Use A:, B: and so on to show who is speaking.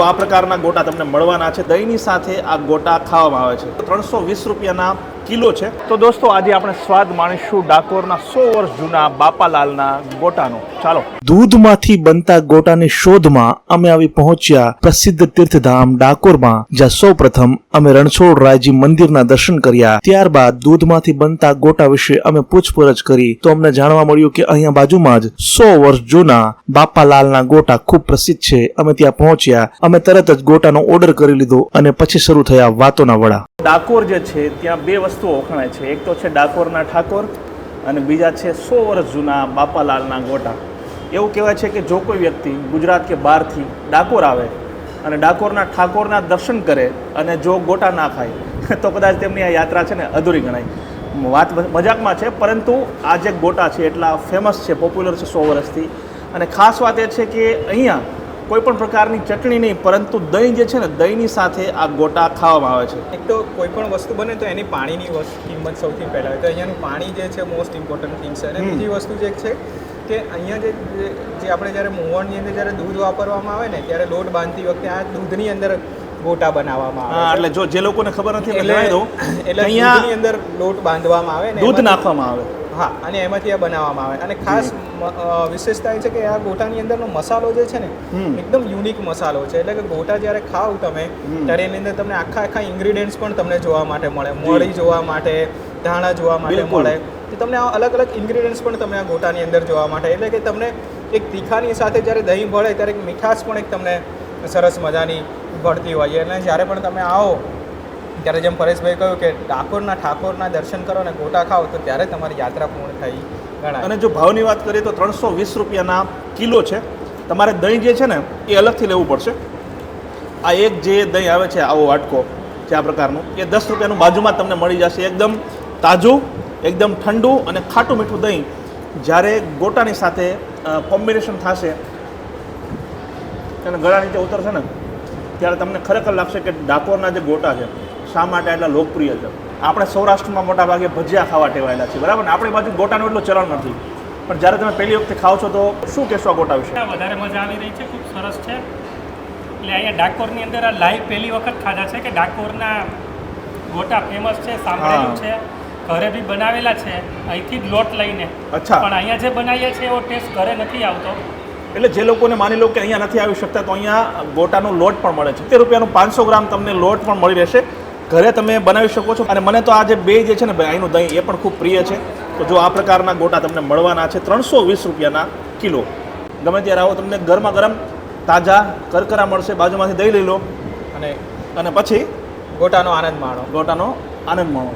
A: આ પ્રકારના ગોટા તમને મળવાના છે. દહીંની સાથે આ ગોટા ખાવામાં આવે છે. 320 રૂપિયાના કિલો છે. તો દોસ્તો આજે આપણે સ્વાદ માણીશું ડાકોરના 100 વર્ષ જૂના બાપાલાલના ગોટાનો. ચાલો. દૂધમાંથી બનતા ગોટાની શોધમાં અમે આવી પહોંચ્યા પ્રસિદ્ધ તીર્થધામ ડાકોરમાં, જ્યાં સૌપ્રથમ અમે રણછોડરાયજી મંદિરના દર્શન કર્યા. ત્યારબાદ દૂધમાંથી બનતા ગોટા વિશે અમે પૂછપરછ કરી તો અમને જાણવા મળ્યું કે અહીંયા બાજુમાં જ 100 વર્ષ જૂના બાપાલાલના ગોટા ખૂબ પ્રસિદ્ધ છે. અમે ત્યાં પહોંચ્યા. અમે તરત જ ગોટાનો ઓર્ડર કરી લીધો અને પછી શરૂ થયા વાતોના વડા. ડાકોર જે છે ત્યાં બે વસ્તુઓ વખણાય છે. એક તો છે ડાકોરના ઠાકોર અને બીજા છે 100 વર્ષ જૂના બાપાલાલના ગોટા. એવું કહેવાય છે કે જો કોઈ વ્યક્તિ ગુજરાત કે બહારથી ડાકોર આવે અને ડાકોરના ઠાકોરના દર્શન કરે અને જો ગોટા ના ખાય તો કદાચ તેમની આ યાત્રા છે ને અધૂરી ગણાય. વાત મજાકમાં છે, પરંતુ આ જે ગોટા છે એટલા ફેમસ છે, પોપ્યુલર છે 100 વર્ષથી. અને ખાસ વાત એ છે કે અહીંયા કોઈ પણ પ્રકારની ચટણી નહીં, પરંતુ દહીં જે છે ને, દહીંની સાથે આ ગોટા ખાવામાં આવે છે.
B: એક તો કોઈ પણ વસ્તુ બને તો એની પાણીની કિંમત સૌથી પહેલાં હોય, તો અહીંયાનું પાણી જે છે મોસ્ટ ઇમ્પોર્ટન્ટ થિંગ છે. અને બીજી વસ્તુ જે છે કે અહીંયા જે આપણે જ્યારે મોહનની અંદર જ્યારે દૂધ વાપરવામાં આવે ને, ત્યારે લોટ બાંધતી વખતે આ દૂધની અંદર ગોટા બનાવવામાં આવે.
A: એટલે જો જે લોકોને ખબર નથી એટલે
B: દૂધની અંદર લોટ બાંધવામાં આવે ને
A: દૂધ નાખવામાં આવે.
B: હા, અને એમાંથી આ બનાવવામાં આવે. અને ખાસ વિશેષતા એ છે કે આ ગોટાની અંદરનો મસાલો જે છે ને એકદમ યુનિક મસાલો છે. એટલે કે ગોટા જ્યારે ખાવ તમે ત્યારે એની અંદર તમને આખા ઇન્ગ્રીડિયન્ટ્સ પણ તમને જોવા માટે મળે. મળી જોવા માટે, ધાણા જોવા માટે મળે. તો તમને આ અલગ અલગ ઇન્ગ્રીડિયન્ટ્સ પણ તમને આ ગોટાની અંદર જોવા માટે, એટલે કે તમને એક તીખાની સાથે જ્યારે દહીં ભળે ત્યારે એક મીઠાશ પણ એક તમને સરસ મજાની ભળતી હોય. અને જ્યારે પણ તમે આવો ત્યારે જેમ પરેશભાઈ કહ્યું કે ડાકોરના ઠાકોરના દર્શન કરો અને ગોટા ખાઓ તો ત્યારે તમારી યાત્રા પૂર્ણ થઈ ગણાય.
A: અને જો ભાવની વાત કરીએ તો 320 રૂપિયાના કિલો છે. તમારે દહીં જે છે ને એ અલગથી લેવું પડશે. આ એક જે દહીં આવે છે આવો વાટકો છે આ પ્રકારનું, એ 10 રૂપિયાનું બાજુમાં તમને મળી જશે. એકદમ તાજું, એકદમ ઠંડુ અને ખાટું મીઠું દહીં જ્યારે ગોટાની સાથે કોમ્બિનેશન થશે અને ગળા નીચે ઉતરશે ને, ત્યારે તમને ખરેખર લાગશે કે ડાકોરના જે ગોટા છે શા માટે એટલા લોકપ્રિય છે. આપણે સૌરાષ્ટ્રમાં મોટા ભાગે ભજીયા ખાવા ટેવાયેલા છીએ, બરાબર ને? આપણી બાજુ ગોટાનું એટલું ચલણ નથી. પણ જ્યારે તમે પહેલી વખતે ખાઓ છો તો શું કહેશો આ ગોટા વિશે?
C: વધારે મજા આવી રહી છે, ખૂબ સરસ છે. એટલે અહીંયા ડાકોરની અંદર આ લાઈવ પહેલી વખત ખાધા છે કે ડાકોરના ગોટા ફેમસ છે, સાંભળેલું છે, ઘરે બી બનાવેલા છે અહીંથી જ લોટ લઈને.
A: અચ્છા.
C: પણ અહીંયા જે બનાવીએ છીએ એવો ટેસ્ટ ઘરે નથી આવતો.
A: એટલે જે લોકોને માની લો કે અહીંયા નથી આવી શકતા તો અહીંયા ગોટાનો લોટ પણ મળે છે. 70 રૂપિયાનું 500 ગ્રામ તમને લોટ પણ મળી રહેશે. ઘરે તમે બનાવી શકો છો. અને મને તો આ જે બે જે છે ને અહીંનું દહીં એ પણ ખૂબ પ્રિય છે. તો જો આ પ્રકારના ગોટા તમને મળવાના છે 320 રૂપિયાના કિલો. ગમે ત્યારે આવો, તમને ગરમા ગરમ તાજા કરકરા મળશે. બાજુમાંથી દહીં લઈ લો
B: અને
A: પછી
B: ગોટાનો આનંદ માણો.
A: ગોટાનો આનંદ માણો.